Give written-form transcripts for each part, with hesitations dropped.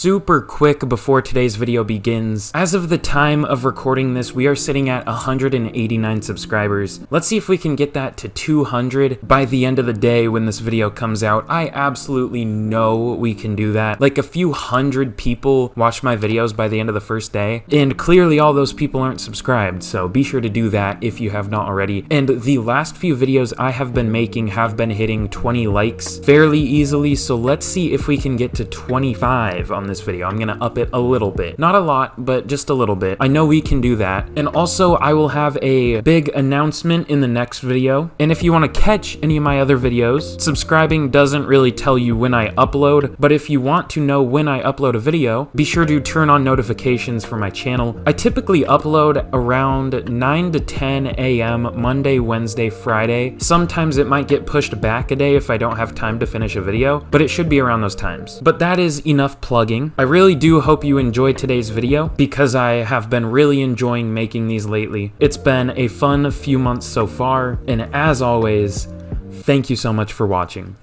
super quick before today's video begins. As of the time of recording this, we are sitting at 189 subscribers. Let's see if we can get that to 200 by the end of the day when this video comes out. I absolutely know we can do that. Like, a few hundred people watch my videos by the end of the first day, and clearly all those people aren't subscribed, so be sure to do that if you have not already. And the last few videos I have been making have been hitting 20 likes fairly easily, so let's see if we can get to 25 on this video. I'm gonna up it a little bit. Not a lot, but just a little bit. I know we can do that. And also, I will have a big announcement in the next video. And if you want to catch any of my other videos, subscribing doesn't really tell you when I upload, but if you want to know when I upload a video, be sure to turn on notifications for my channel. I typically upload around 9 to 10 a.m. Monday, Wednesday, Friday. Sometimes it might get pushed back a day if I don't have time to finish a video, but it should be around those times. But that is enough plugging. I really do hope you enjoyed today's video because I have been really enjoying making these lately. It's been a fun few months so far, and as always, thank you so much for watching.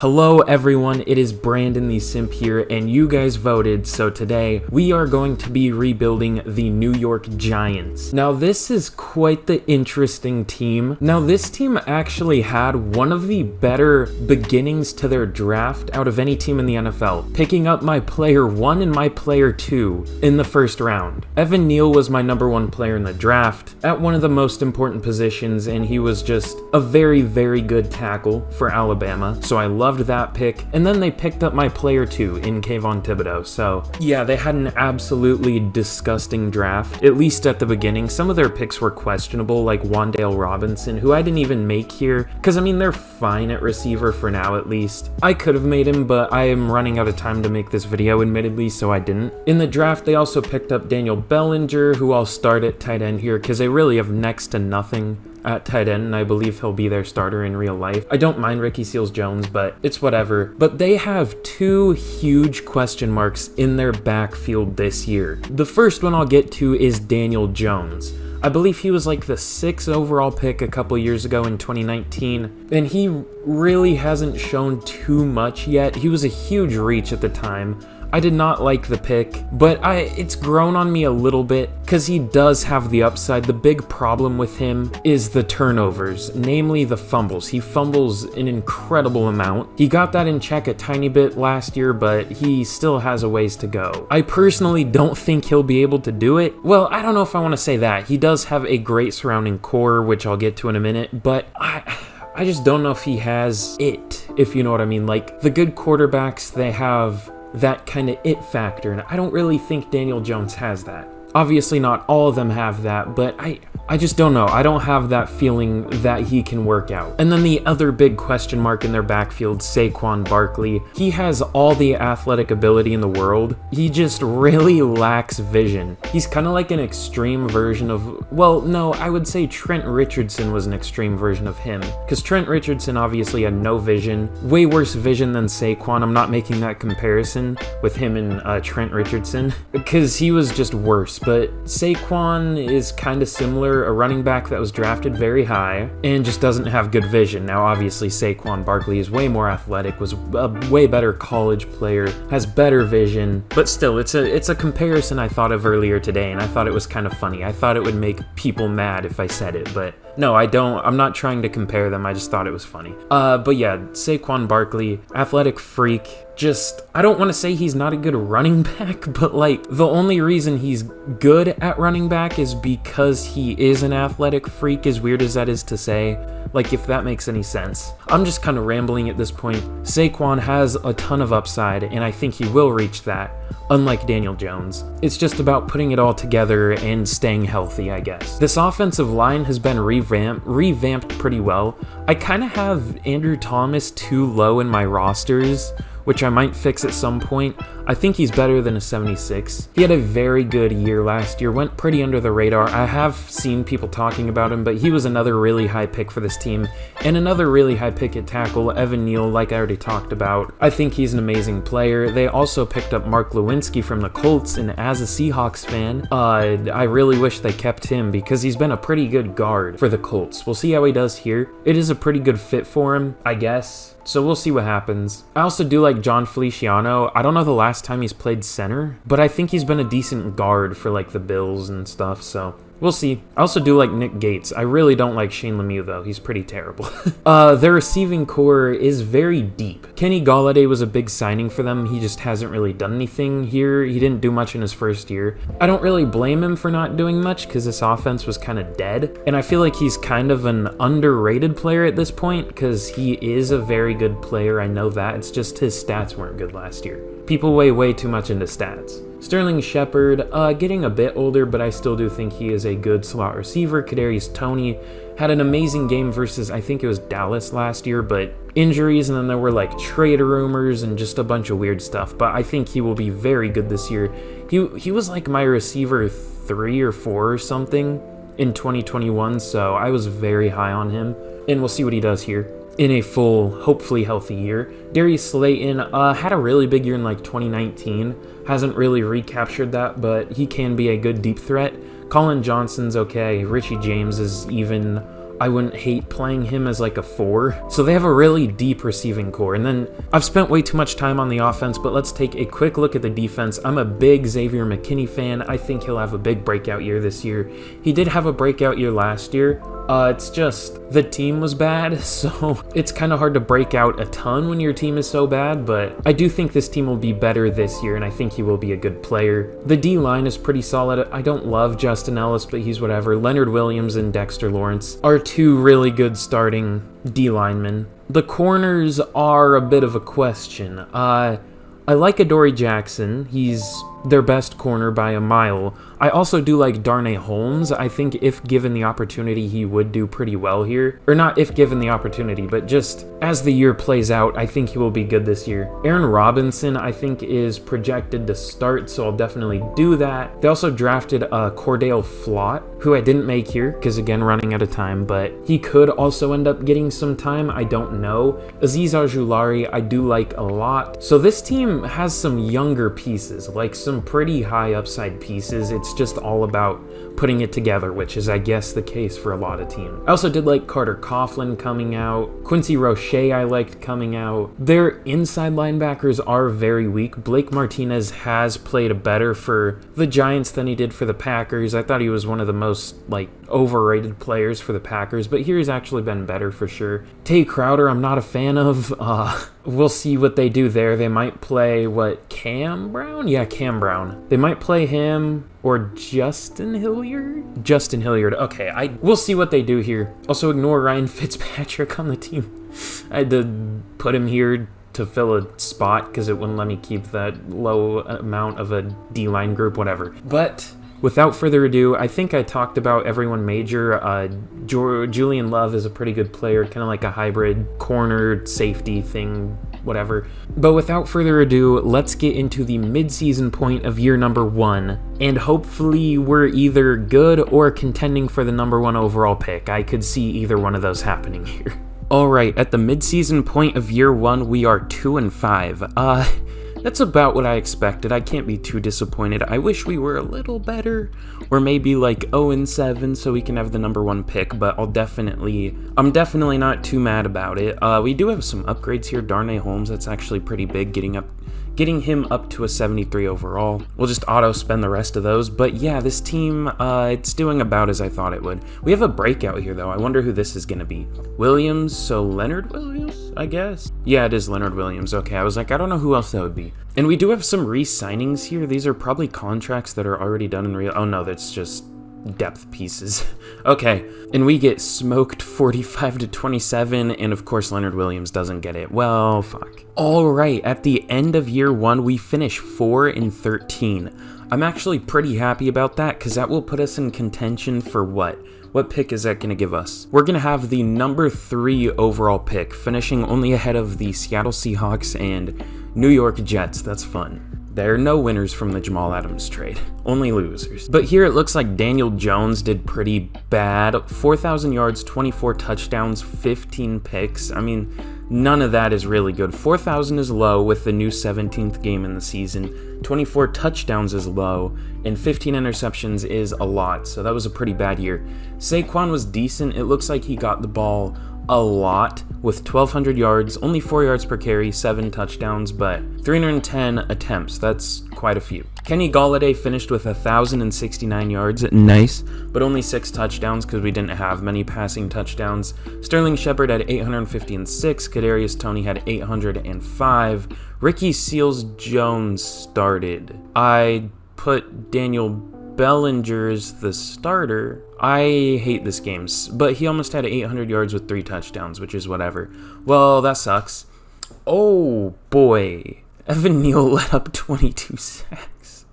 Hello everyone, it is Brandon the Simp here, and you guys voted, so today we are going to be rebuilding the New York Giants. Now this is quite the interesting team. Now this team actually had one of the better beginnings to their draft out of any team in the NFL, picking up my player 1 and my player 2 in the first round. Evan Neal was my #1 player in the draft at one of the most important positions, and he was just a very, very good tackle for Alabama, so I loved that pick. And then they picked up my player 2 in Kayvon Thibodeau. So yeah, they had an absolutely disgusting draft, at least at the beginning. Some of their picks were questionable, like Wan'Dale Robinson, who I didn't even make here, because I mean, they're fine at receiver for now at least. I could have made him, but I am running out of time to make this video admittedly, so I didn't. In the draft, they also picked up Daniel Bellinger, who I'll start at tight end here, because they really have next to nothing at tight end, and I believe he'll be their starter in real life. I don't mind Ricky Seals-Jones, but it's whatever. But they have two huge question marks in their backfield this year. The first one I'll get to is Daniel Jones. I believe he was like the 6th overall pick a couple years ago in 2019, and he really hasn't shown too much yet. He was a huge reach at the time. I did not like the pick, but it's grown on me a little bit because he does have the upside. The big problem with him is the turnovers, namely the fumbles. He fumbles an incredible amount. He got that in check a tiny bit last year, but he still has a ways to go. I personally don't think he'll be able to do it. Well, I don't know if I want to say that. He does have a great surrounding core, which I'll get to in a minute, but I just don't know if he has it, if you know what I mean. Like, the good quarterbacks, they have that kind of it factor, and I don't really think Daniel Jones has that. Obviously not all of them have that, but I just don't know. I don't have that feeling that he can work out. And then the other big question mark in their backfield, Saquon Barkley. He has all the athletic ability in the world. He just really lacks vision. He's kind of like an extreme version of, well, no, I would say Trent Richardson was an extreme version of him. Because Trent Richardson obviously had no vision. Way worse vision than Saquon. I'm not making that comparison with him and Trent Richardson, because he was just worse. But Saquon is kind of similar, a running back that was drafted very high and just doesn't have good vision. Now, obviously, Saquon Barkley is way more athletic, was a way better college player, has better vision, but still, it's a comparison I thought of earlier today, and I thought it was kind of funny. I thought it would make people mad if I said it, but no, I don't. I'm not trying to compare them. I just thought it was funny. But yeah, Saquon Barkley, athletic freak. Just, I don't want to say he's not a good running back, but like, the only reason he's good at running back is because he is an athletic freak, as weird as that is to say. Like, if that makes any sense. I'm just kind of rambling at this point. Saquon has a ton of upside, and I think he will reach that, unlike Daniel Jones. It's just about putting it all together and staying healthy, I guess. This offensive line has been revamped pretty well. I kind of have Andrew Thomas too low in my rosters, which I might fix at some point. I think he's better than a 76. He had a very good year last year, went pretty under the radar. I have seen people talking about him, but he was another really high pick for this team, and another really high pick at tackle, Evan Neal, like I already talked about. I think he's an amazing player. They also picked up Mark Lewinsky from the Colts, and as a Seahawks fan, I really wish they kept him because he's been a pretty good guard for the Colts. We'll see how he does here. It is a pretty good fit for him, I guess. So we'll see what happens. I also do like John Feliciano. I don't know the last last time he's played center, but I think he's been a decent guard for like the Bills and stuff, so we'll see. I also do like Nick Gates. I really don't like Shane Lemieux, though. He's pretty terrible. Their receiving core is very deep. Kenny Golladay was a big signing for them. He just hasn't really done anything here. He didn't do much in his first year. I don't really blame him for not doing much because this offense was kind of dead. And I feel like he's kind of an underrated player at this point because he is a very good player. I know that. It's just his stats weren't good last year. People weigh way too much into stats. Sterling Shepard, getting a bit older, but I still do think he is a good slot receiver. Kadarius Toney had an amazing game versus, I think it was Dallas last year, but injuries, and then there were like trade rumors and just a bunch of weird stuff. But I think he will be very good this year. He was like my receiver 3 or 4 or something in 2021, so I was very high on him, and we'll see what he does here in a full, hopefully healthy year. Darius Slayton had a really big year in like 2019. Hasn't really recaptured that, but he can be a good deep threat. Colin Johnson's okay. Richie James is even. I wouldn't hate playing him as like a 4. So they have a really deep receiving core. And then I've spent way too much time on the offense, but let's take a quick look at the defense. I'm a big Xavier McKinney fan. I think he'll have a big breakout year this year. He did have a breakout year last year. It's just the team was bad, so it's kind of hard to break out a ton when your team is so bad, but I do think this team will be better this year, and I think he will be a good player. The D-line is pretty solid. I don't love Justin Ellis, but he's whatever. Leonard Williams and Dexter Lawrence are 2 really good starting D-linemen. The corners are a bit of a question. I like Adoree Jackson. He's their best corner by a mile. I also do like Darnay Holmes. I think if given the opportunity, he would do pretty well here. Or not if given the opportunity, but just as the year plays out, I think he will be good this year. Aaron Robinson, I think, is projected to start, so I'll definitely do that. They also drafted Cordale Flott, who I didn't make here, because again, running out of time, but he could also end up getting some time. I don't know. Azeez Ojulari, I do like a lot. So this team has some younger pieces, like some pretty high upside pieces. It's just all about putting it together, which is, I guess, the case for a lot of teams. I also did like Carter Coughlin coming out. Quincy Roche I liked coming out. Their inside linebackers are very weak. Blake Martinez has played better for the Giants than he did for the Packers. I thought he was one of the most like overrated players for the Packers, but here he's actually been better for sure. Tay Crowder, I'm not a fan of. We'll see what they do there. They might play, Cam Brown? Yeah, Cam Brown. They might play him or Justin Hilliard? Justin Hilliard. Okay, we'll see what they do here. Also, ignore Ryan Fitzpatrick on the team. I had to put him here to fill a spot because it wouldn't let me keep that low amount of a D-line group, whatever. But without further ado, I think I talked about everyone major. Julian Love is a pretty good player, kind of like a hybrid corner safety thing, whatever. But without further ado, let's get into the mid-season point of year number 1, and hopefully we're either good or contending for the number 1 overall pick. I could see either one of those happening here. Alright, at the mid-season point of year 1, we are 2-5. That's about what I expected. I can't be too disappointed. I wish we were a little better, or maybe like 0-7 so we can have the number 1 pick, but I'm definitely not too mad about it. We do have some upgrades here. Darnay Holmes, that's actually pretty big, getting him up to a 73 overall. We'll just auto-spend the rest of those, but yeah, this team, it's doing about as I thought it would. We have a breakout here, though. I wonder who this is going to be. Williams, so Leonard Williams, I guess? Yeah, it is Leonard Williams. Okay, I was like, I don't know who else that would be. And we do have some re-signings here. These are probably contracts that are already done in real... Oh, no, that's just depth pieces. Okay, and we get smoked 45-27, and of course Leonard Williams doesn't get it. Well, fuck. Alright, at the end of year 1, we finish 4-13. I'm actually pretty happy about that, because that will put us in contention for what? What pick is that going to give us? We're going to have the number 3 overall pick, finishing only ahead of the Seattle Seahawks and New York Jets. That's fun. There are no winners from the Jamal Adams trade, only losers. But here it looks like Daniel Jones did pretty bad. 4,000 yards, 24 touchdowns, 15 picks. I mean, none of that is really good. 4,000 is low with the new 17th game in the season. 24 touchdowns is low, and 15 interceptions is a lot, so that was a pretty bad year. Saquon was decent. It looks like he got the ball a lot with 1,200 yards, only 4 yards per carry, 7 touchdowns, but 310 attempts. That's quite a few. Kenny Golladay finished with 1,069 yards, nice, but only 6 touchdowns because we didn't have many passing touchdowns. Sterling Shepard had 856, Kadarius Toney had 805. Ricky Seals-Jones started. I put Daniel Bellinger's the starter. I hate this game, but he almost had 800 yards with 3 touchdowns, which is whatever. Well, that sucks. Oh boy, Evan Neal let up 22 sacks.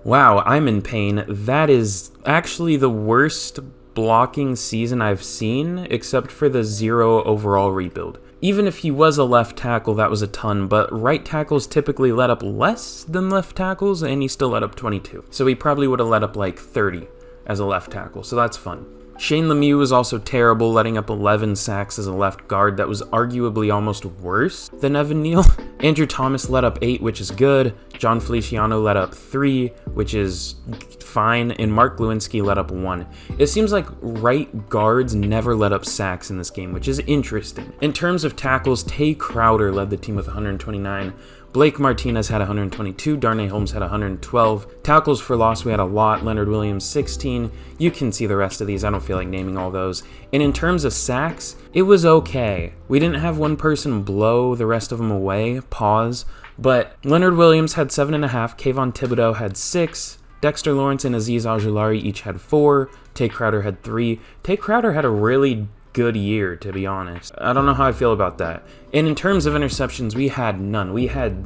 Wow, I'm in pain. That is actually the worst blocking season I've seen, except for the 0 overall rebuild. Even if he was a left tackle, that was a ton, but right tackles typically let up less than left tackles, and he still let up 22. So he probably would have let up like 30 as a left tackle, so that's fun. Shane Lemieux was also terrible, letting up 11 sacks as a left guard. That was arguably almost worse than Evan Neal. Andrew Thomas let up 8, which is good. John Feliciano let up 3, which is fine, and Mark Lewinsky let up 1. It seems like right guards never let up sacks in this game, which is interesting. In terms of tackles, Tay Crowder led the team with 129. Blake Martinez had 122, Darnay Holmes had 112. Tackles for loss, we had a lot. Leonard Williams, 16. You can see the rest of these. I don't feel like naming all those. And in terms of sacks, it was okay. We didn't have one person blow the rest of them away. Pause. But Leonard Williams had 7.5. Kayvon Thibodeau had 6. Dexter Lawrence and Azeez Ojulari each had 4. Tay Crowder had 3. Tay Crowder had a really good year, to be honest. I don't know how I feel about that. And in terms of interceptions, we had none. We had,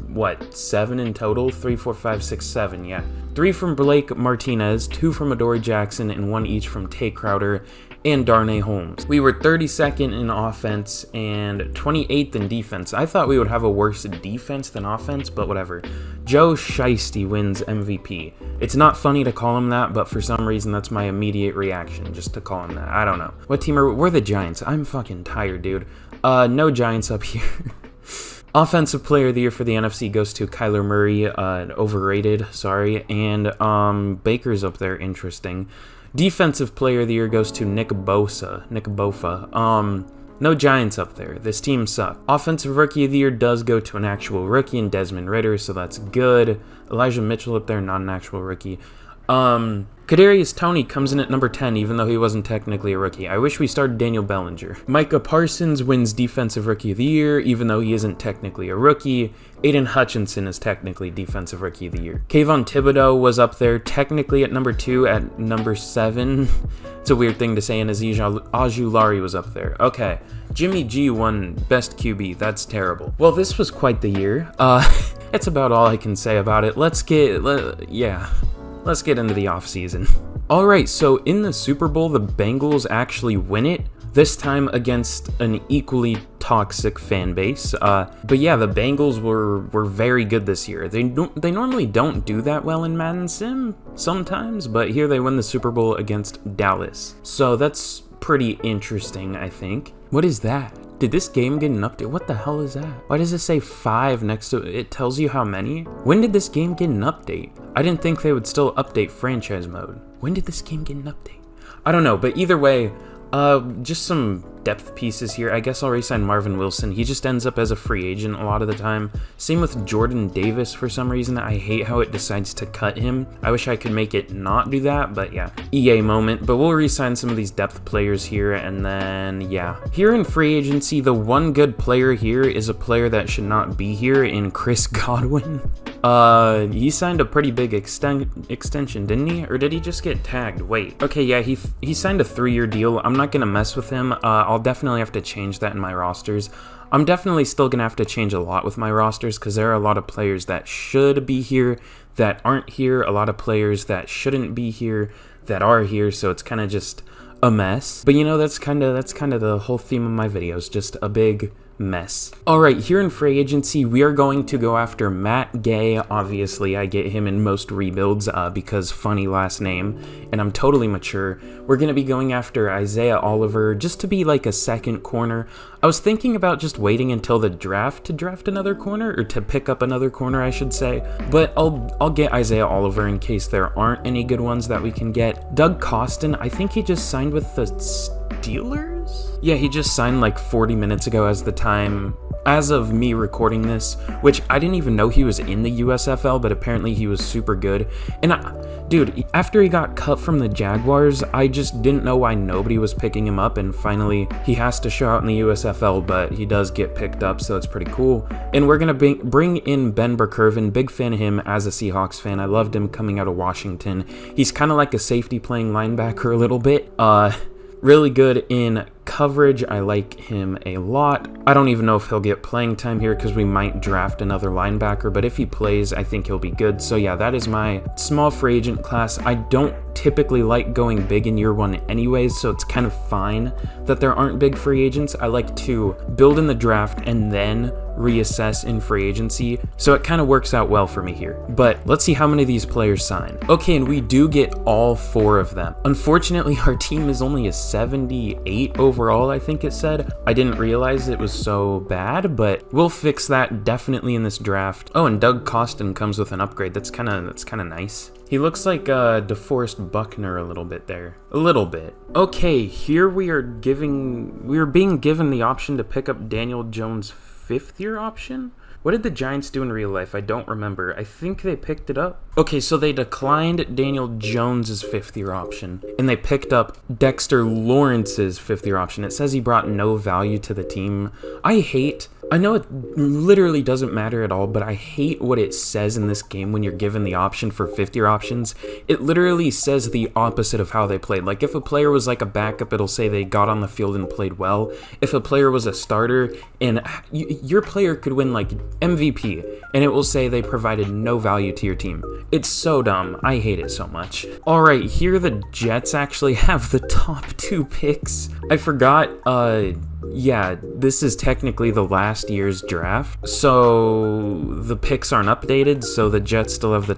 7 in total? 3, 4, 5, 6, 7, yeah. 3 from Blake Martinez, 2 from Adoree Jackson, and 1 each from Tay Crowder and Darnay Holmes. We were 32nd in offense and 28th in defense. I thought we would have a worse defense than offense, but whatever. Joe Shiesty wins MVP. It's not funny to call him that, but for some reason that's my immediate reaction, just to call him that. I don't know. What team are we? We're the Giants. I'm fucking tired, dude. No Giants up here. Offensive Player of the Year for the NFC goes to Kyler Murray, overrated, sorry, and Baker's up there, interesting. Defensive Player of the Year goes to Nick Bosa. No Giants up there. This team sucks. Offensive Rookie of the Year does go to an actual rookie in Desmond Ridder, so that's good. Elijah Mitchell up there, not an actual rookie. Kadarius Toney comes in at number 10, even though he wasn't technically a rookie. I wish we started Daniel Bellinger. Micah Parsons wins Defensive Rookie of the Year, even though he isn't technically a rookie. Aiden Hutchinson is technically Defensive Rookie of the Year. Kayvon Thibodeau was up there, technically at number 2, at number 7. It's a weird thing to say, and Azeez Ojulari was up there. Okay, Jimmy G won Best QB. That's terrible. Well, this was quite the year. That's about all I can say about it. Let's get into the offseason. Alright, so in the Super Bowl, the Bengals actually win it, this time against an equally toxic fan base. But yeah, the Bengals were very good this year. They normally don't do that well in Madden Sim sometimes, but here they win the Super Bowl against Dallas. So that's pretty interesting, I think. What is that? Did this game get an update? What the hell is that? Why does it say 5 next to it? It tells you how many? When did this game get an update? I didn't think they would still update franchise mode. When did this game get an update? I don't know, but either way, just some depth pieces here. I guess I'll re-sign Marvin Wilson. He just ends up as a free agent a lot of the time. Same with Jordan Davis for some reason. I hate how it decides to cut him. I wish I could make it not do that, but yeah. EA moment. But we'll re-sign some of these depth players here, and then, yeah. Here in free agency, the one good player here is a player that should not be here in Chris Godwin. He signed a pretty big extension, didn't he? Or did he just get tagged? Wait. Okay, yeah, he signed a 3-year deal. I'm not gonna mess with him. I'll definitely have to change that in my rosters. I'm definitely still gonna have to change a lot with my rosters because there are a lot of players that should be here that aren't here, a lot of players that shouldn't be here that are here, so it's kind of just a mess. But you know, that's kind of the whole theme of my videos, just a big mess. Alright, here in free agency, we are going to go after Matt Gay. Obviously, I get him in most rebuilds because funny last name, and I'm totally mature. We're going to be going after Isaiah Oliver just to be like a second corner. I was thinking about just waiting until the draft to draft another corner, or to pick up another corner, I should say, but I'll get Isaiah Oliver in case there aren't any good ones that we can get. Doug Costin, I think he just signed with the Steelers? Yeah, he just signed like 40 minutes ago as of me recording this, which I didn't even know he was in the USFL, but apparently he was super good. And dude, after he got cut from the Jaguars, I just didn't know why nobody was picking him up, and finally he has to show out in the USFL, but he does get picked up, so it's pretty cool. And we're gonna bring in Ben Burkervin. Big fan of him as a Seahawks fan. I loved him coming out of Washington. He's kind of like a safety playing linebacker a little bit. Really good in coverage. I like him a lot. I don't even know if he'll get playing time here because we might draft another linebacker, but if he plays, I think he'll be good. So yeah, that is my small free agent class. I don't typically like going big in year one anyways, so it's kind of fine that there aren't big free agents. I like to build in the draft and then reassess in free agency, so it kind of works out well for me here. But let's see how many of these players sign. Okay, and we do get all 4 of them. Unfortunately, our team is only a 78 overall, I think it said. I didn't realize it was so bad, but we'll fix that definitely in this draft. Oh, and Doug Costin comes with an upgrade. That's kind of nice. He looks like DeForest Buckner a little bit there. A little bit. Okay, here we are being given the option to pick up Daniel Jones' 5th-year option? What did the Giants do in real life? I don't remember. I think they picked it up. Okay, so they declined Daniel Jones's 5th-year option, and they picked up Dexter Lawrence's 5th-year option. It says he brought no value to the team. I know it literally doesn't matter at all, but I hate what it says in this game when you're given the option for 5th-year options. It literally says the opposite of how they played. Like, if a player was like a backup, it'll say they got on the field and played well. If a player was a starter, and your player could win, like, MVP, and it will say they provided no value to your team. It's so dumb. I hate it so much. All right, here the Jets actually have the top 2 picks. I forgot, yeah, this is technically the last year's draft, so the picks aren't updated, so the Jets still have the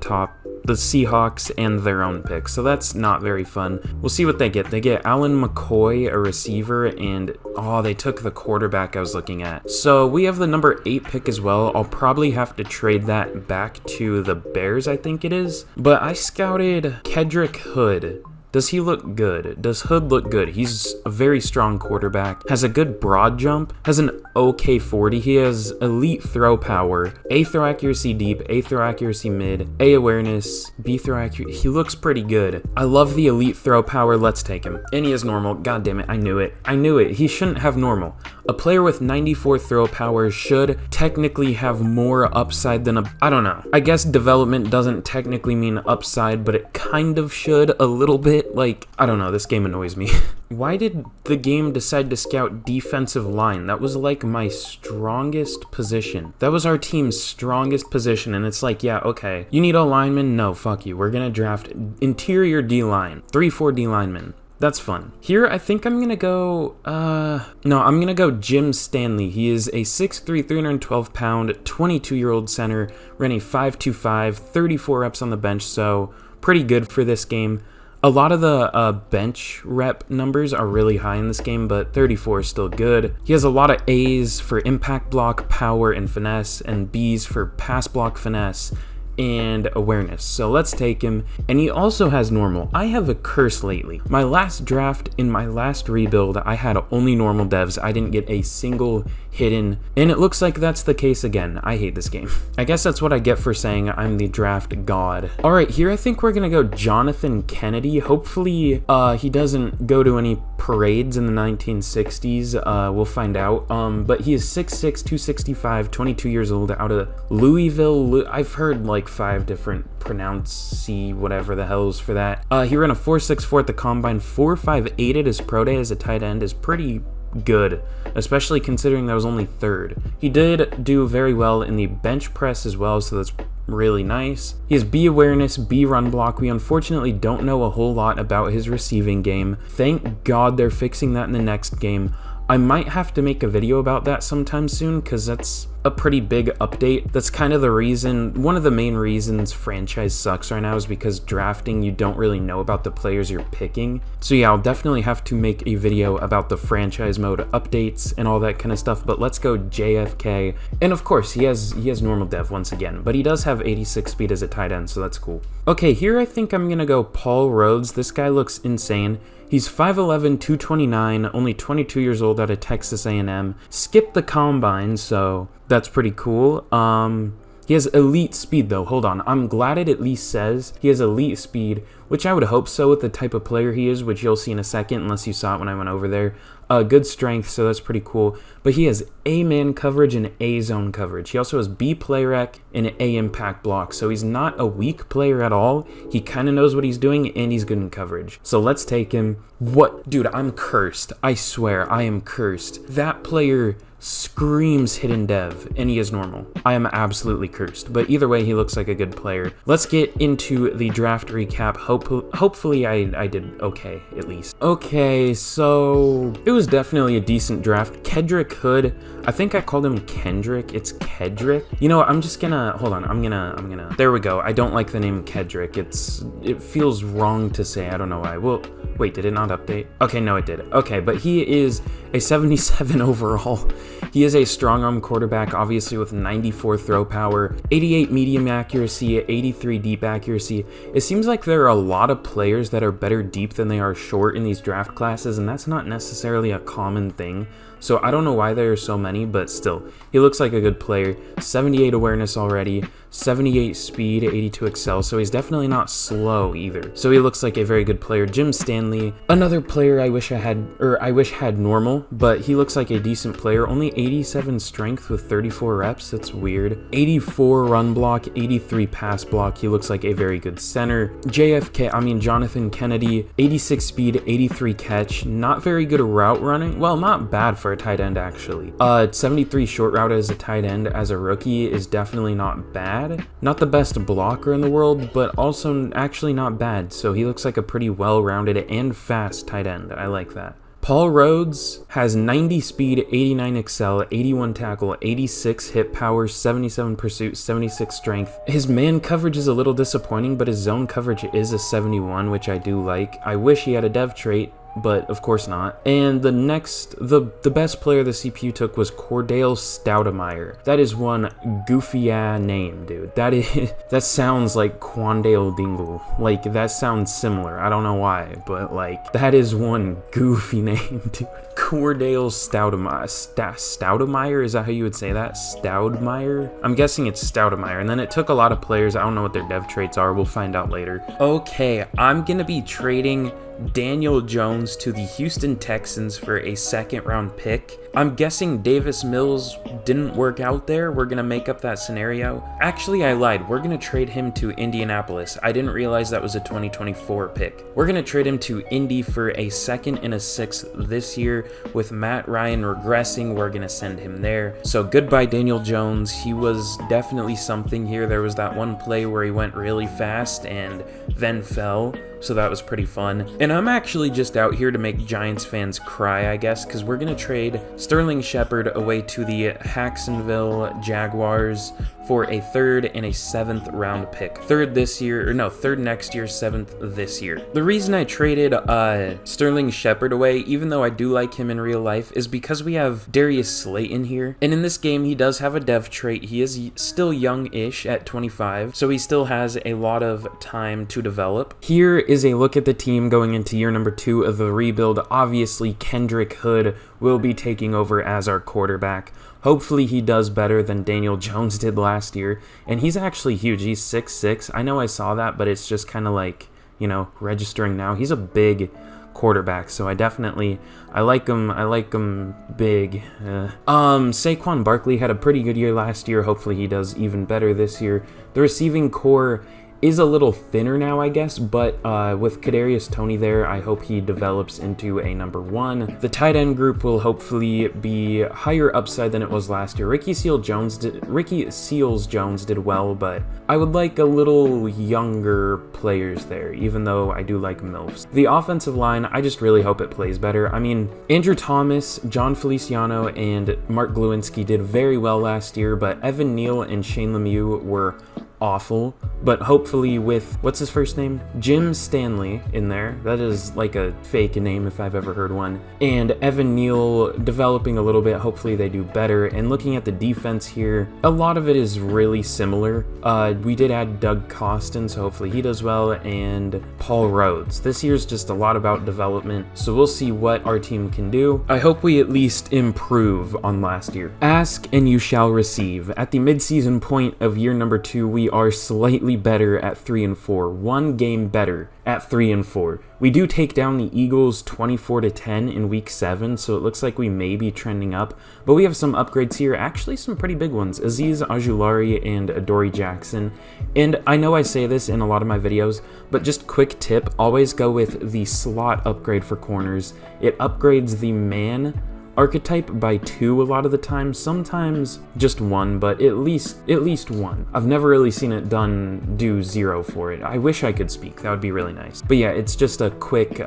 Seahawks and their own picks, so that's not very fun. We'll see what they get. They get Alan McCoy, a receiver, and they took the quarterback I was looking at. So we have the number 8 pick as well. I'll probably have to trade that back to the Bears, I think it is. But I scouted Kedrick Hood. Does he look good? Does Hood look good? He's a very strong quarterback, has a good broad jump, has an okay 40. He has elite throw power, A throw accuracy deep, A throw accuracy mid, A awareness, B throw accuracy. He looks pretty good. I love the elite throw power. Let's take him. And he has normal. God damn it, I knew it. I knew it. He shouldn't have normal. A player with 94 throw power should technically have more upside than I don't know. I guess development doesn't technically mean upside, but it kind of should a little bit. Like, I don't know, this game annoys me. Why did the game decide to scout defensive line? That was like my strongest position. That was our team's strongest position, and it's like, yeah, okay. You need a lineman? No, fuck you. We're gonna draft interior D-line. 3-4 D-linemen. That's fun. Here, I think I'm gonna go, no, I'm gonna go Jim Stanley. He is a 6'3", 312-pound, 22-year-old center, running 5.25, 34 reps on the bench, so pretty good for this game. A lot of the bench rep numbers are really high in this game, but 34 is still good. He has a lot of A's for impact block, power, and finesse, and B's for pass block, finesse, and awareness. So let's take him. And he also has normal. I have a curse lately. My last draft, in my last rebuild, I had only normal devs. I didn't get a single hidden, and it looks like that's the case again. I hate this game. I guess that's what I get for saying I'm the draft god. All right, here I think we're gonna go Jonathan Kennedy. Hopefully he doesn't go to any parades in the 1960s. We'll find out. But he is 6'6", 265, 22 years old, out of Louisville. I've heard like 5 different whatever the hell is for that. He ran a 4.64 at the combine, 4.58 at his pro day as a tight end is pretty good, especially considering that was only 3rd. He did do very well in the bench press as well, so that's really nice. He has B awareness, B run block. We unfortunately don't know a whole lot about his receiving game. Thank God they're fixing that in the next game. I might have to make a video about that sometime soon, because that's a pretty big update. That's kind of the reason, one of the main reasons franchise sucks right now is because drafting, you don't really know about the players you're picking. So yeah, I'll definitely have to make a video about the franchise mode updates and all that kind of stuff, but let's go JFK. And of course, he has normal dev once again, but he does have 86 speed as a tight end, so that's cool. Okay, here I think I'm gonna go Paul Rhodes. This guy looks insane. He's 5'11", 229, only 22 years old out of Texas A&M. Skipped the combine, so that's pretty cool. He has elite speed though, hold on. I'm glad it at least says he has elite speed, which I would hope so with the type of player he is, which you'll see in a second unless you saw it when I went over there. Good strength, so that's pretty cool. But he has A-man coverage and A-zone coverage. He also has B play rec and A impact block, so he's not a weak player at all. He kind of knows what he's doing, and he's good in coverage. So let's take him. What? Dude, I'm cursed. I swear, I am cursed. That player screams hidden dev, and he is normal. I am absolutely cursed, but either way, he looks like a good player. Let's get into the draft recap. Hopefully I did okay, at least. Okay, so it was definitely a decent draft. Kedrick Hood, I think I called him Kendrick. It's Kedrick. You know what, I'm just gonna, hold on, I'm gonna, there we go. I don't like the name Kedrick. It feels wrong to say, I don't know why. Well, wait, did it not update? Okay, no, it did. Okay, but he is a 77 overall. He is a strong arm quarterback, obviously with 94 throw power, 88 medium accuracy, 83 deep accuracy. It seems like there are a lot of players that are better deep than they are short in these draft classes, and that's not necessarily a common thing. So I don't know why there are so many, but still, he looks like a good player. 78 awareness already, 78 speed, 82 excel, so he's definitely not slow either. So he looks like a very good player. Jim Stanley, another player I wish had normal, but he looks like a decent player. Only 87 strength with 34 reps, that's weird. 84 run block, 83 pass block, he looks like a very good center. Jonathan Kennedy, 86 speed, 83 catch, not very good route running. Well, not bad for a tight end actually. 73 short route as a tight end as a rookie is definitely not bad. Not the best blocker in the world, but also actually not bad. So he looks like a pretty well-rounded and fast tight end. I like that. Paul Rhodes has 90 speed, 89 excel, 81 tackle, 86 hit power, 77 pursuit, 76 strength. His man coverage is a little disappointing, but his zone coverage is a 71, which I do like. I wish he had a dev trait, but of course not. And the best player the CPU took was Cordale Stoudemire. That is one goofy name, dude. That sounds like Quandale Dingle. Like, that sounds similar. I don't know why, but like, that is one goofy name, dude. Cordale Stoudemire. Stoudemire? Is that how you would say that? Stoudemire? I'm guessing it's Stoudemire. And then it took a lot of players. I don't know what their dev traits are. We'll find out later. Okay, I'm gonna be trading Daniel Jones to the Houston Texans for a second-round pick. I'm guessing Davis Mills didn't work out there. We're going to make up that scenario. Actually, I lied. We're going to trade him to Indianapolis. I didn't realize that was a 2024 pick. We're going to trade him to Indy for a second and a sixth this year. With Matt Ryan regressing, we're going to send him there. So goodbye, Daniel Jones. He was definitely something here. There was that one play where he went really fast and then fell. So that was pretty fun. And I'm actually just out here to make Giants fans cry, I guess, because we're going to trade Sterling Shepard away to the Jacksonville Jaguars for a third and a seventh round pick. Third next year, seventh this year. The reason I traded Sterling Shepard away, even though I do like him in real life, is because we have Darius Slayton here. And in this game, he does have a dev trait. He is still young-ish at 25, so he still has a lot of time to develop. Here is a look at the team going into year number 2 of the rebuild. Obviously, Kendrick Hood will be taking over as our quarterback. Hopefully he does better than Daniel Jones did last year. And he's actually huge. He's 6'6". I know I saw that, but it's just kind of like, you know, registering now. He's a big quarterback, so I like him big. Saquon Barkley had a pretty good year last year. Hopefully he does even better this year. The receiving core is a little thinner now, I guess, but with Kadarius Toney there, I hope he develops into a number 1. The tight end group will hopefully be higher upside than it was last year. Ricky Seals-Jones did well, but I would like a little younger players there, even though I do like MILFs. The offensive line, I just really hope it plays better. I mean, Andrew Thomas, John Feliciano, and Mark Glowinski did very well last year, but Evan Neal and Shane Lemieux were awful, but hopefully with, what's his first name? Jim Stanley in there. That is like a fake name if I've ever heard one. And Evan Neal developing a little bit, hopefully they do better. And looking at the defense here, a lot of it is really similar. We did add Doug Costin, so hopefully he does well, and Paul Rhodes. This year's just a lot about development, so we'll see what our team can do. I hope we at least improve on last year. Ask and you shall receive. At the midseason point of year number 2, we are slightly better at 3-4, one game better at 3-4. We do take down the Eagles 24-10 in week 7, so it looks like we may be trending up, but we have some upgrades here, actually some pretty big ones. Azeez Ojulari and Adoree Jackson. And I know I say this in a lot of my videos, but just quick tip, always go with the slot upgrade for corners. It upgrades the man archetype by 2 a lot of the time, sometimes just 1, but at least 1. I've never really seen it do 0 for it. I wish I could speak, that would be really nice. But yeah, it's just a quick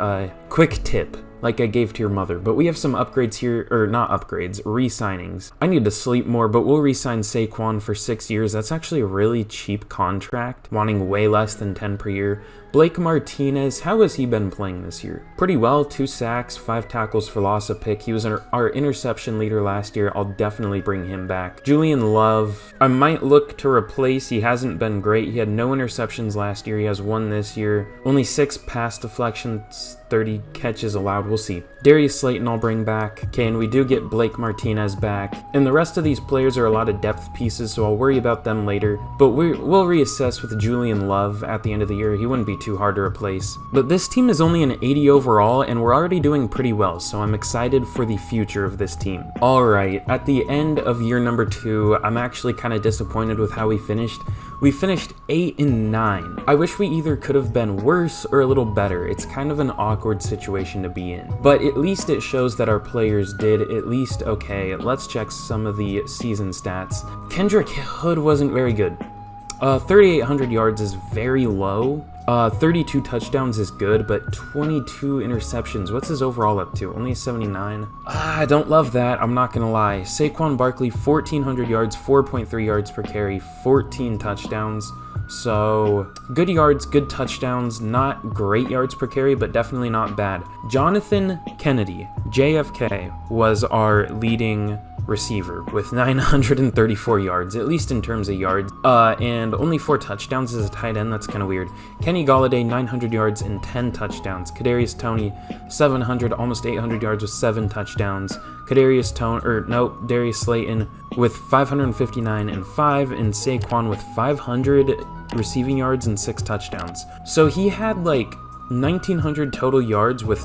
tip, like I gave to your mother. But we have some upgrades here, or not upgrades, re-signings. I need to sleep more, but we'll re-sign Saquon for 6 years. That's actually a really cheap contract, wanting way less than 10 per year. Blake Martinez, how has he been playing this year? Pretty well, 2 sacks, 5 tackles for loss, a pick. He was our interception leader last year. I'll definitely bring him back. Julian Love, I might look to replace. He hasn't been great. He had no interceptions last year. He has 1 this year. Only 6 pass deflections, 30 catches allowed. We'll see. Darius Slayton I'll bring back. Okay, and we do get Blake Martinez back. And the rest of these players are a lot of depth pieces, so I'll worry about them later. But we'll reassess with Julian Love at the end of the year. He wouldn't be too hard to replace. But this team is only an 80 overall, and we're already doing pretty well, so I'm excited for the future of this team. Alright, at the end of year number 2, I'm actually kind of disappointed with how we finished. We finished 8-9. I wish we either could have been worse or a little better. It's kind of an awkward situation to be in. But at least it shows that our players did at least okay. Let's check some of the season stats. Kendrick Hood wasn't very good. 3,800 yards is very low. 32 touchdowns is good, but 22 interceptions. What's his overall up to? Only a 79. I don't love that, I'm not gonna lie. Saquon Barkley, 1,400 yards, 4.3 yards per carry, 14 touchdowns. So, good yards, good touchdowns, not great yards per carry, but definitely not bad. Jonathan Kennedy, JFK, was our leading receiver with 934 yards, at least in terms of yards, and only 4 touchdowns as a tight end. That's kind of weird. Kenny Golladay, 900 yards and 10 touchdowns. Kadarius Toney, 700, almost 800 yards with 7 touchdowns. Darius Slayton with 559 and 5, and Saquon with 500 receiving yards and 6 touchdowns. So he had like 1,900 total yards with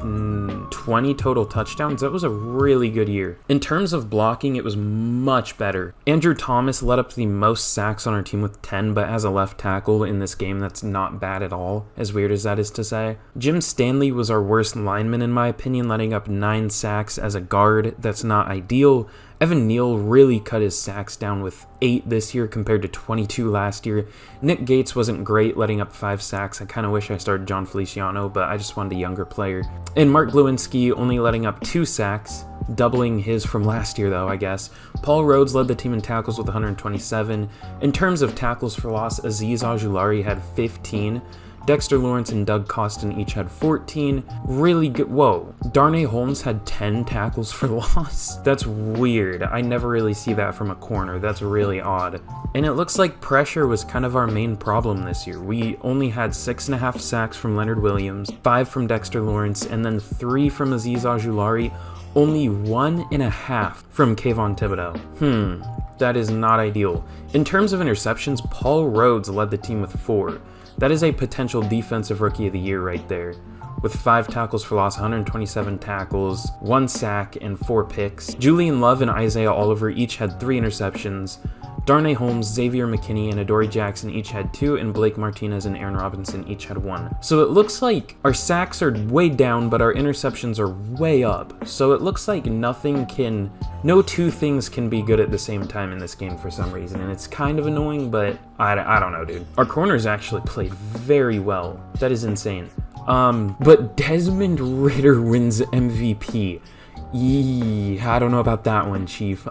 20 total touchdowns. That was a really good year. In terms of blocking, it was much better. Andrew Thomas led up the most sacks on our team with 10, but as a left tackle in this game, that's not bad at all, as weird as that is to say. Jim Stanley was our worst lineman in my opinion, letting up 9 sacks as a guard. That's not ideal. Evan Neal really cut his sacks down with 8 this year compared to 22 last year. Nick Gates wasn't great, letting up 5 sacks. I kind of wish I started John Feliciano, but I just wanted a younger player. And Mark Glowinski only letting up 2 sacks, doubling his from last year though, I guess. Paul Rhodes led the team in tackles with 127. In terms of tackles for loss, Azeez Ojulari had 15. Dexter Lawrence and Doug Costin each had 14. Really good. Whoa. Darnay Holmes had 10 tackles for loss. That's weird. I never really see that from a corner. That's really odd. And it looks like pressure was kind of our main problem this year. We only had 6.5 sacks from Leonard Williams, 5 from Dexter Lawrence, and then 3 from Azeez Ojulari. Only 1.5 from Kayvon Thibodeau. That is not ideal. In terms of interceptions, Paul Rhodes led the team with 4. That is a potential defensive rookie of the year right there. With 5 tackles for loss, 127 tackles, 1 sack, and 4 picks. Julian Love and Isaiah Oliver each had 3 interceptions. Darnay Holmes, Xavier McKinney, and Adoree Jackson each had 2, and Blake Martinez and Aaron Robinson each had 1. So it looks like our sacks are way down, but our interceptions are way up. So it looks like no two things can be good at the same time in this game for some reason, and it's kind of annoying, but I don't know, dude. Our corners actually played very well. That is insane. But Desmond Ridder wins MVP. I don't know about that one, Chief.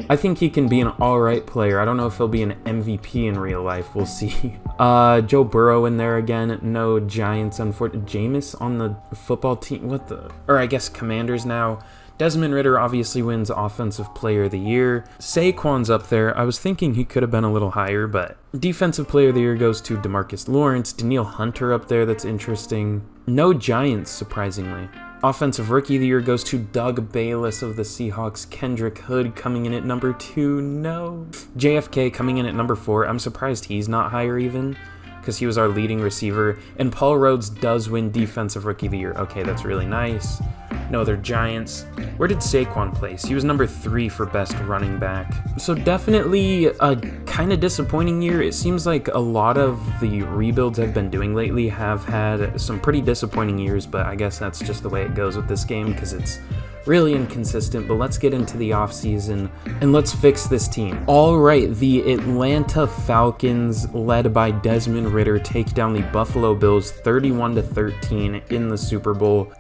I think he can be an alright player. I don't know if he'll be an MVP in real life. We'll see. Joe Burrow in there again. No Giants, unfortunately. Jameis on the football team. Or I guess Commanders now. Desmond Ridder obviously wins Offensive Player of the Year. Saquon's up there. I was thinking he could have been a little higher, but Defensive Player of the Year goes to DeMarcus Lawrence. Danielle Hunter up there. That's interesting. No Giants, surprisingly. Offensive Rookie of the Year goes to Doug Bayless of the Seahawks. Kendrick Hood coming in at number 2. No. JFK coming in at number 4. I'm surprised he's not higher even, because he was our leading receiver. And Paul Rhodes does win Defensive Rookie of the Year. Okay, that's really nice. No other Giants. Where did Saquon place? He was number 3 for best running back. So definitely a kind of disappointing year. It seems like a lot of the rebuilds I've been doing lately have had some pretty disappointing years, but I guess that's just the way it goes with this game because it's really inconsistent. But let's get into the offseason and let's fix this team. All right, the Atlanta Falcons, led by Desmond Ridder, take down the Buffalo Bills 31-13 in the Super Bowl.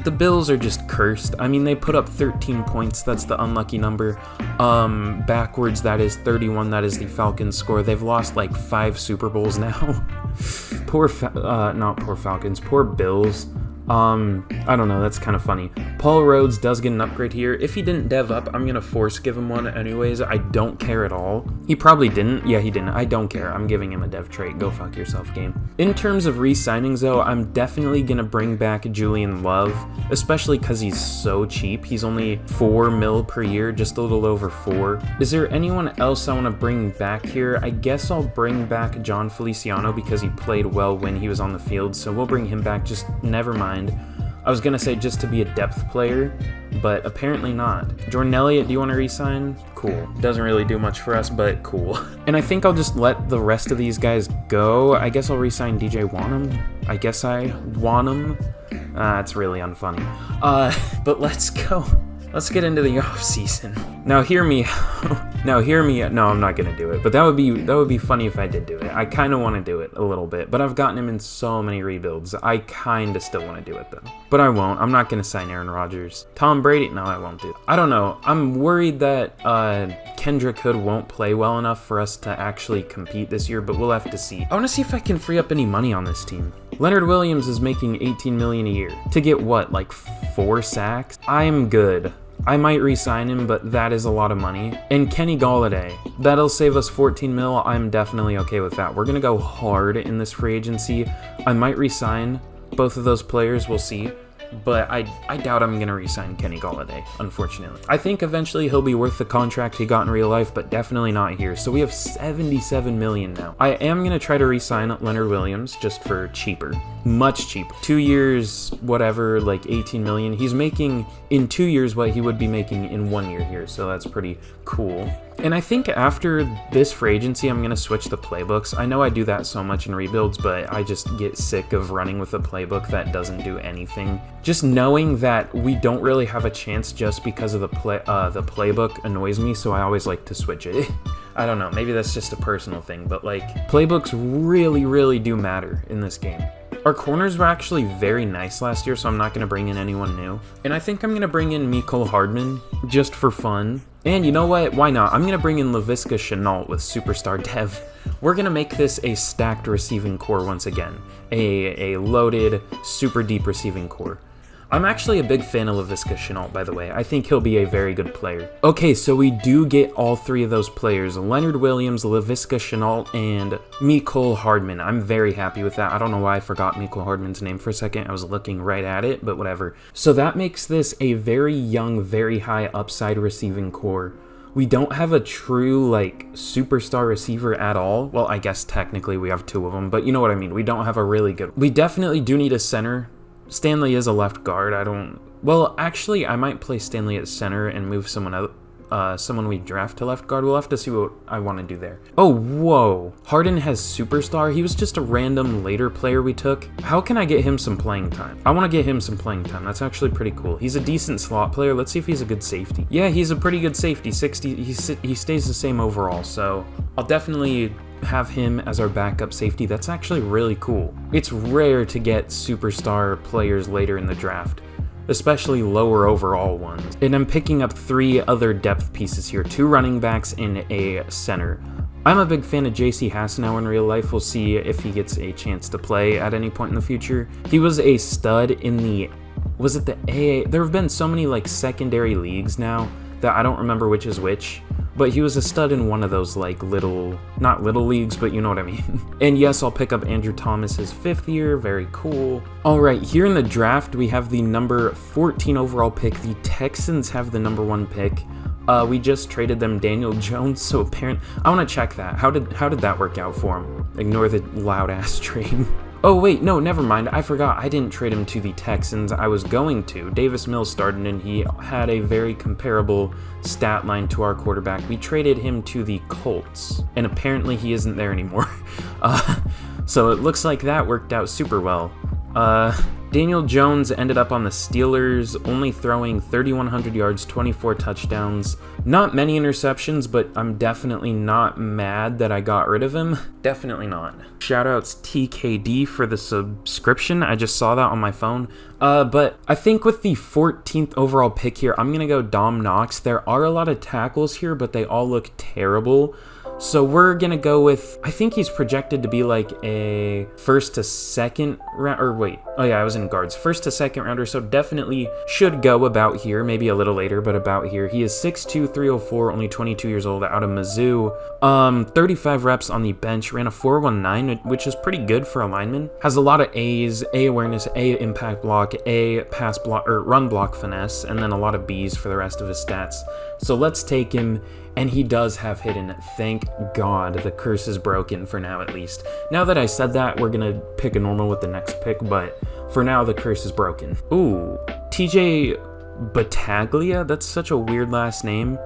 The Bills are just cursed. I mean, they put up 13 points. That's the unlucky number. Backwards, that is 31. That is the Falcons score. They've lost like 5 Super Bowls now. Poor Falcons. Poor Bills. I don't know, that's kind of funny. Paul Rhodes does get an upgrade here. If he didn't dev up, I'm gonna force give him one anyways. I don't care at all. He probably didn't. Yeah, he didn't. I don't care. I'm giving him a dev trait. Go fuck yourself, game. In terms of re-signings though, I'm definitely gonna bring back Julian Love, especially because he's so cheap. He's only $4 million per year, just a little over 4. Is there anyone else I want to bring back here? I guess I'll bring back John Feliciano because he played well when he was on the field, so we'll bring him back. Just never mind. I was going to say just to be a depth player, but apparently not. Jordan Elliott, do you want to re-sign? Cool. Doesn't really do much for us, but cool. And I think I'll just let the rest of these guys go. I guess I'll re-sign DJ Wanham. I guess I want him. It's really unfunny. But let's go. Let's get into the offseason. Now hear me. No, I'm not gonna do it. But that would be funny if I did do it. I kind of want to do it a little bit, but I've gotten him in so many rebuilds. I kind of still want to do it though. But I won't. I'm not gonna sign Aaron Rodgers. Tom Brady? No, I won't do it. I don't know. I'm worried that Kendrick Hood won't play well enough for us to actually compete this year, but we'll have to see. I want to see if I can free up any money on this team. Leonard Williams is making $18 million a year. To get what, like 4 sacks? I'm good. I might re-sign him, but that is a lot of money. And Kenny Golladay, that'll save us $14 million. I'm definitely okay with that. We're going to go hard in this free agency. I might re-sign both of those players. We'll see. But I doubt I'm going to re-sign Kenny Golladay, unfortunately. I think eventually he'll be worth the contract he got in real life, but definitely not here. So we have $77 million now. I am going to try to re-sign Leonard Williams just for cheaper. Much cheaper. 2 years, whatever, like $18 million. He's making in 2 years what he would be making in 1 year here, so that's pretty cool. And I think after this free agency, I'm going to switch the playbooks. I know I do that so much in rebuilds, but I just get sick of running with a playbook that doesn't do anything. Just knowing that we don't really have a chance just because of the playbook annoys me, so I always like to switch it. I don't know, maybe that's just a personal thing, but like playbooks really, really do matter in this game. Our corners were actually very nice last year, so I'm not going to bring in anyone new. And I think I'm going to bring in Mecole Hardman just for fun. And you know what? Why not? I'm going to bring in Laviska Shenault with Superstar Dev. We're going to make this a stacked receiving core once again. A loaded, super deep receiving core. I'm actually a big fan of Laviska Shenault, by the way. I think he'll be a very good player. Okay, so we do get all 3 of those players. Leonard Williams, Laviska Shenault, and Mecole Hardman. I'm very happy with that. I don't know why I forgot Mecole Hardman's name for a second. I was looking right at it, but whatever. So that makes this a very young, very high upside receiving core. We don't have a true, like, superstar receiver at all. Well, I guess technically we have 2 of them, but you know what I mean. We don't have a really good... We definitely do need a center. Stanley is a left guard. Well, actually, I might play Stanley at center and move someone someone we draft to left guard. We'll have to see what I want to do there. Oh, whoa. Harden has superstar. He was just a random later player we took. How can I get him some playing time? I want to get him some playing time. That's actually pretty cool. He's a decent slot player. Let's see if he's a good safety. Yeah, he's a pretty good safety. 60. He stays the same overall, so I'll definitely have him as our backup safety. That's actually really cool. It's rare to get superstar players later in the draft, especially lower overall ones. And I'm picking up 3 other depth pieces here, 2 running backs and a center. I'm a big fan of JC Hassanauer in real life. We'll see if he gets a chance to play at any point in the future. He was a stud in the, was it the AA? There have been so many like secondary leagues now that I don't remember which is which. But he was a stud in one of those, like, not little leagues, but you know what I mean. And yes, I'll pick up Andrew Thomas's 5th year. Very cool. All right, here in the draft, we have the number 14 overall pick. The Texans have the number 1 pick. We just traded them Daniel Jones, so apparently, I want to check that. How did that work out for him? Ignore the loud-ass trade. Oh, wait, no, never mind. I forgot. I didn't trade him to the Texans. I was going to. Davis Mills started, and he had a very comparable stat line to our quarterback. We traded him to the Colts, and apparently he isn't there anymore. So it looks like that worked out super well. Daniel Jones ended up on the Steelers, only throwing 3,100 yards, 24 touchdowns. Not many interceptions, but I'm definitely not mad that I got rid of him. Definitely not. Shoutouts TKD for the subscription. I just saw that on my phone. But I think with the 14th overall pick here, I'm going to go Dom Knox. There are a lot of tackles here, but they all look terrible. So we're going to go with, I think he's projected to be like a 1st to 2nd round, or wait, oh yeah, I was in guards, 1st to 2nd rounder, so definitely should go about here, maybe a little later, but about here. He is 6'2", 304, only 22 years old, out of Mizzou. 35 reps on the bench, ran a 4.19, which is pretty good for a lineman. Has a lot of A's, A awareness, A impact block, A pass block, or run block finesse, and then a lot of B's for the rest of his stats. So let's take him. And he does have hidden. Thank God the curse is broken for now, at least. Now that I said that, we're going to pick a normal with the next pick, but for now, the curse is broken. Ooh, TJ Battaglia? That's such a weird last name.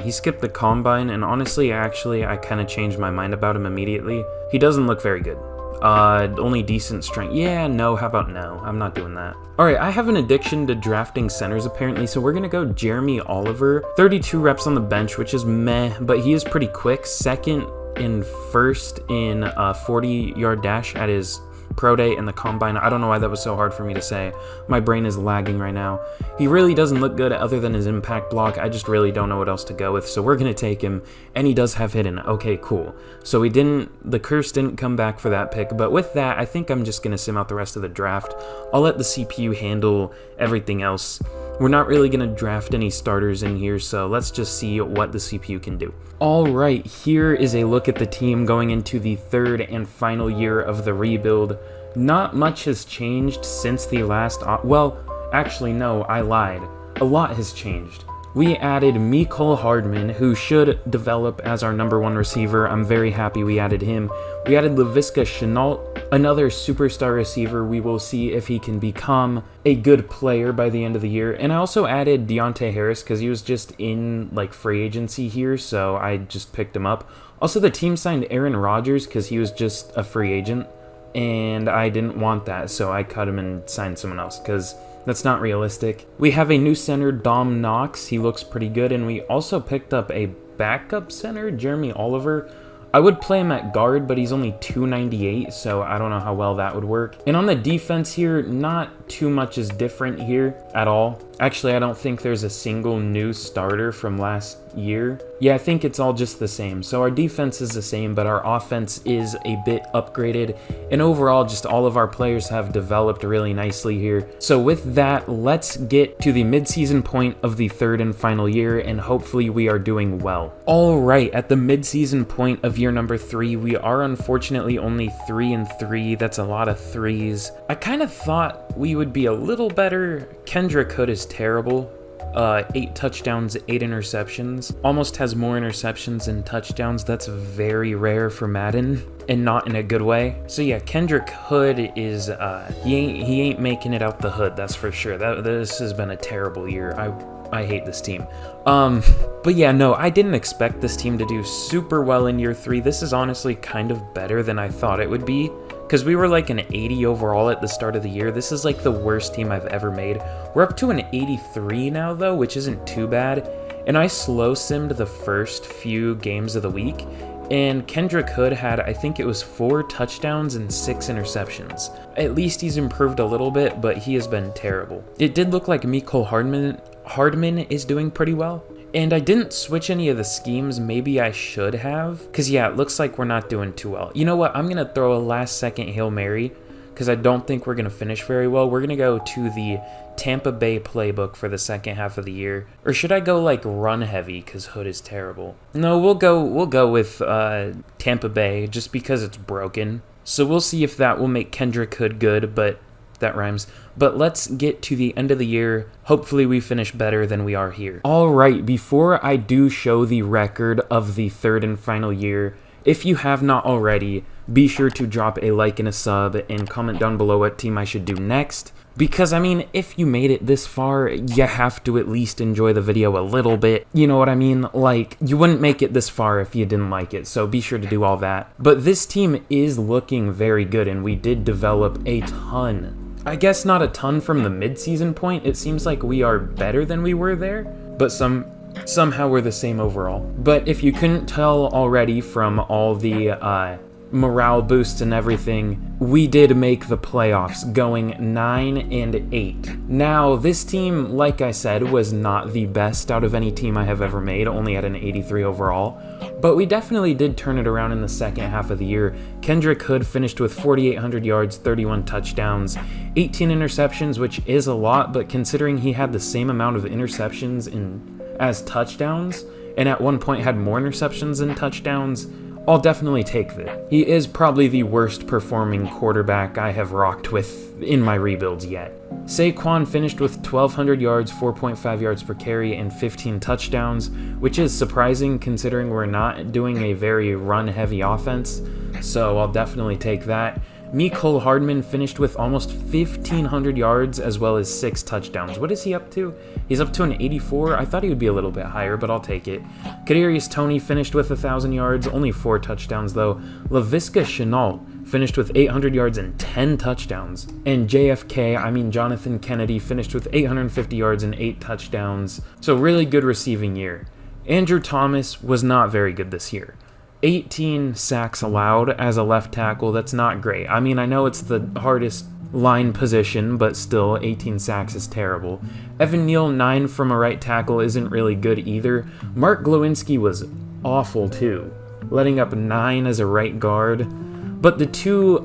He skipped the combine, and honestly, I kind of changed my mind about him immediately. He doesn't look very good. Only decent strength. Yeah, no, how about no? I'm not doing that. Alright, I have an addiction to drafting centers apparently, so we're gonna go Jeremy Oliver. 32 reps on the bench, which is meh, but he is pretty quick. 2nd and 1st in a 40-yard dash at his pro day and the combine. I don't know why that was so hard for me to say. My brain is lagging right now. He really doesn't look good other than his impact block. I just really don't know what else to go with, so we're gonna take him, and he does have hidden. Okay, cool. So the curse didn't come back for that pick, but with that, I think I'm just gonna sim out the rest of the draft. I'll let the CPU handle everything else. We're not really going to draft any starters in here, so let's just see what the CPU can do. Alright, here is a look at the team going into the 3rd and final year of the rebuild. Not much has changed since the last... well, actually no, I lied. A lot has changed. We added Mecole Hardman, who should develop as our number 1 receiver. I'm very happy we added him. We added Laviska Shenault, another superstar receiver. We will see if he can become a good player by the end of the year. And I also added Deontay Harris because he was just in like free agency here, so I just picked him up. Also, the team signed Aaron Rodgers because he was just a free agent, and I didn't want that, so I cut him and signed someone else because that's not realistic. We have a new center, Dom Knox. He looks pretty good, and we also picked up a backup center, Jeremy Oliver. I would play him at guard, but he's only 298, so I don't know how well that would work. And on the defense here, not too much is different here at all. Actually, I don't think there's a single new starter from last year. Yeah, I think it's all just the same. So our defense is the same, but our offense is a bit upgraded. And overall, just all of our players have developed really nicely here. So with that, let's get to the midseason point of the 3rd and final year, and hopefully we are doing well. All right, at the midseason point of year number 3, we are unfortunately only 3-3. That's a lot of 3s. I kind of thought we would be a little better. Kendrick Hood is terrible. 8 touchdowns, 8 interceptions. Almost has more interceptions than touchdowns. That's very rare for Madden, and not in a good way. So yeah, Kendrick Hood is he ain't making it out the hood, that's for sure. This has been a terrible year. I hate this team. But yeah, no, I didn't expect this team to do super well in year 3. This is honestly kind of better than I thought it would be, because we were like an 80 overall at the start of the year. This is like the worst team I've ever made. We're up to an 83 now though, which isn't too bad. And I slow simmed the first few games of the week, and Kendrick Hood had, I think it was 4 touchdowns and 6 interceptions. At least he's improved a little bit, but he has been terrible. It did look like Mecole Hardman is doing pretty well. And I didn't switch any of the schemes. Maybe I should have, because yeah, it looks like we're not doing too well. You know what? I'm going to throw a last second Hail Mary, because I don't think we're going to finish very well. We're going to go to the Tampa Bay playbook for the second half of the year. Or should I go like run heavy, because Hood is terrible? No, we'll go with Tampa Bay just because it's broken. So we'll see if that will make Kendrick Hood good, but that rhymes. But let's get to the end of the year. Hopefully we finish better than we are here. All right, before I do show the record of the third and final year, if you have not already, be sure to drop a like and a sub and comment down below what team I should do next. Because, I mean, if you made it this far, you have to at least enjoy the video a little bit. You know what I mean? Like, you wouldn't make it this far if you didn't like it, so be sure to do all that. But this team is looking very good, and we did develop a ton. I guess not a ton from the mid-season point. It seems like we are better than we were there, but somehow we're the same overall. But if you couldn't tell already from all the morale boosts and everything, we did make the playoffs, going 9-8. Now, this team, like I said, was not the best out of any team I have ever made, only at an 83 overall, but we definitely did turn it around in the second half of the year. Kendrick Hood finished with 4,800 yards, 31 touchdowns, 18 interceptions, which is a lot, but considering he had the same amount of interceptions as touchdowns, and at one point had more interceptions than touchdowns, I'll definitely take that. He is probably the worst performing quarterback I have rocked with in my rebuilds yet. Saquon finished with 1,200 yards, 4.5 yards per carry, and 15 touchdowns, which is surprising considering we're not doing a very run-heavy offense, so I'll definitely take that. Mecole Hardman finished with almost 1,500 yards as well as 6 touchdowns. What is he up to? He's up to an 84. I thought he would be a little bit higher, but I'll take it. Kadarius Toney finished with 1,000 yards, only 4 touchdowns though. Laviska Shenault finished with 800 yards and 10 touchdowns. And Jonathan Kennedy finished with 850 yards and 8 touchdowns. So really good receiving year. Andrew Thomas was not very good this year. 18 sacks allowed as a left tackle. That's not great. I mean, I know it's the hardest line position, but still, 18 sacks is terrible. Evan Neal, 9 from a right tackle isn't really good either. Mark Glowinski was awful too, letting up 9 as a right guard. But the two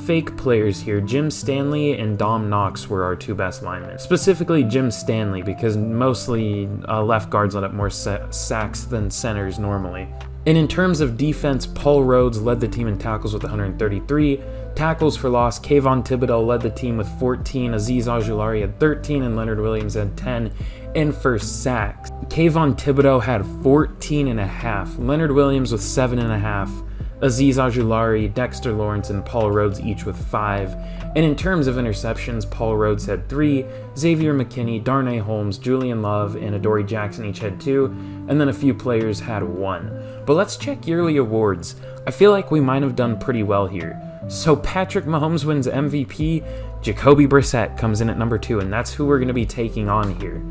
fake players here, Jim Stanley and Dom Knox, were our 2 best linemen. Specifically Jim Stanley, because mostly left guards let up more sacks than centers normally. And in terms of defense, Paul Rhodes led the team in tackles with 133. Tackles for loss, Kayvon Thibodeau led the team with 14. Azeez Ojulari had 13, and Leonard Williams had 10. And for sacks, Kayvon Thibodeau had 14.5. Leonard Williams with 7.5. Azeez Ojulari, Dexter Lawrence, and Paul Rhodes each with 5. And in terms of interceptions, Paul Rhodes had 3, Xavier McKinney, Darnay Holmes, Julian Love, and Adoree Jackson each had 2, and then a few players had 1. But let's check yearly awards. I feel like we might have done pretty well here. So Patrick Mahomes wins MVP, Jacoby Brissett comes in at number 2, and that's who we're going to be taking on here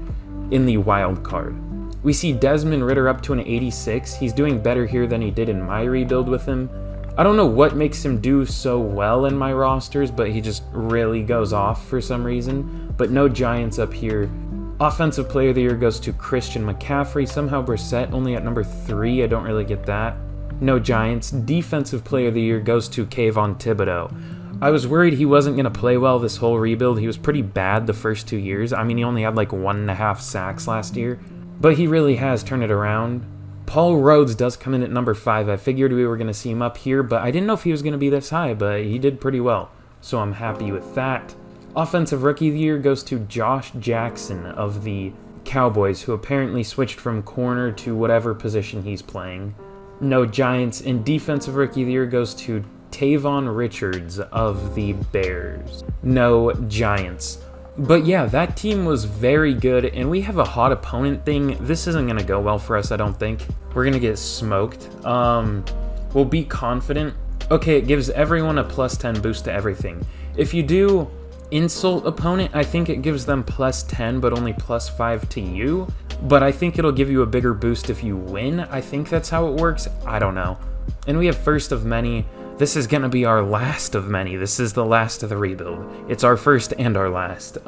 in the wild card. We see Desmond Ridder up to an 86. He's doing better here than he did in my rebuild with him. I don't know what makes him do so well in my rosters, but he just really goes off for some reason. But no Giants up here. Offensive Player of the Year goes to Christian McCaffrey. Somehow Brissett only at number 3. I don't really get that. No Giants. Defensive Player of the Year goes to Kayvon Thibodeau. I was worried he wasn't going to play well this whole rebuild. He was pretty bad the first 2 years. I mean, he only had like 1.5 sacks last year. But he really has turned it around. Paul Rhodes does come in at number 5. I figured we were going to see him up here, but I didn't know if he was going to be this high, but he did pretty well. So I'm happy with that. Offensive Rookie of the Year goes to Josh Jackson of the Cowboys, who apparently switched from corner to whatever position he's playing. No Giants. And Defensive Rookie of the Year goes to Tavon Richards of the Bears. No Giants. But yeah, that team was very good, and we have a hot opponent thing. This isn't going to go well for us, I don't think. We're going to get smoked. We'll be confident. Okay, it gives everyone a plus 10 boost to everything. If you do insult opponent, I think it gives them plus 10, but only plus 5 to you. But I think it'll give you a bigger boost if you win. I think that's how it works. I don't know. And we have first of many. This is gonna be our last of many. This is the last of the rebuild. It's our first and our last.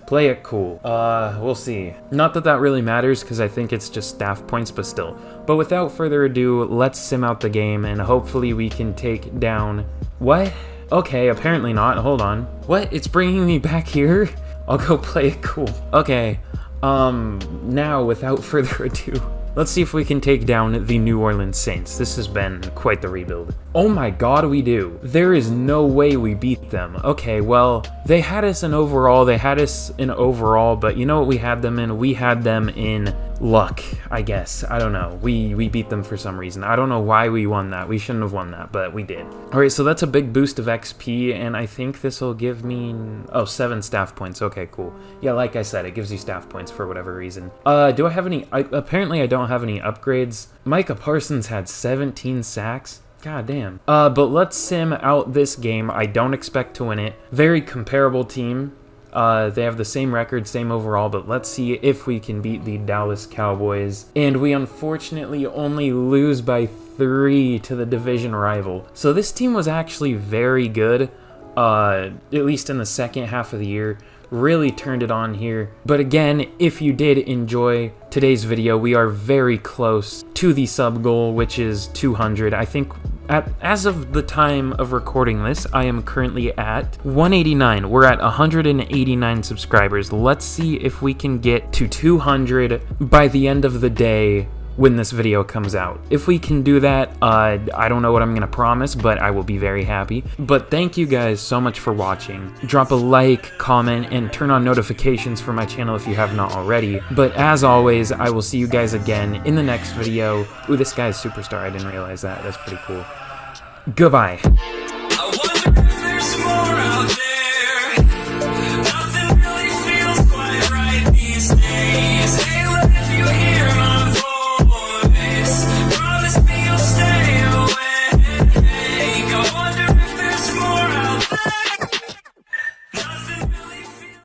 Play it cool. We'll see. Not that that really matters, because I think it's just staff points, but still. But without further ado, let's sim out the game, and hopefully we can take down... What? Okay, apparently not. Hold on. What? It's bringing me back here? I'll go play it cool. Okay. Now, without further ado... Let's see if we can take down the New Orleans Saints. This has been quite the rebuild. Oh my god, we do. There is no way we beat them. Okay, well, they had us in overall, but you know what we had them in? We had them in luck, I guess. I don't know. We beat them for some reason. I don't know why we won that. We shouldn't have won that, but we did. Alright, so that's a big boost of XP, and I think this will give me... Oh, 7 staff points. Okay, cool. Yeah, like I said, it gives you staff points for whatever reason. Do I have any... apparently I don't have any upgrades. Micah Parsons had 17 sacks. God damn. But let's sim out this game. I don't expect to win it. Very comparable team. They have the same record, same overall, but let's see if we can beat the Dallas Cowboys. And we unfortunately only lose by 3 to the division rival. So this team was actually very good, at least in the second half of the year. Really turned it on here. But again, if you did enjoy today's video, we are very close to the sub goal, which is 200. I think as of the time of recording this, I am currently at 189. We're at 189 subscribers. Let's see if we can get to 200 by the end of the day when this video comes out. If we can do that, I don't know what I'm gonna promise, but I will be very happy. But thank you guys so much for watching. Drop a like, comment, and turn on notifications for my channel if you have not already. But as always, I will see you guys again in the next video. Ooh, this guy is superstar. I didn't realize that. That's pretty cool. Goodbye.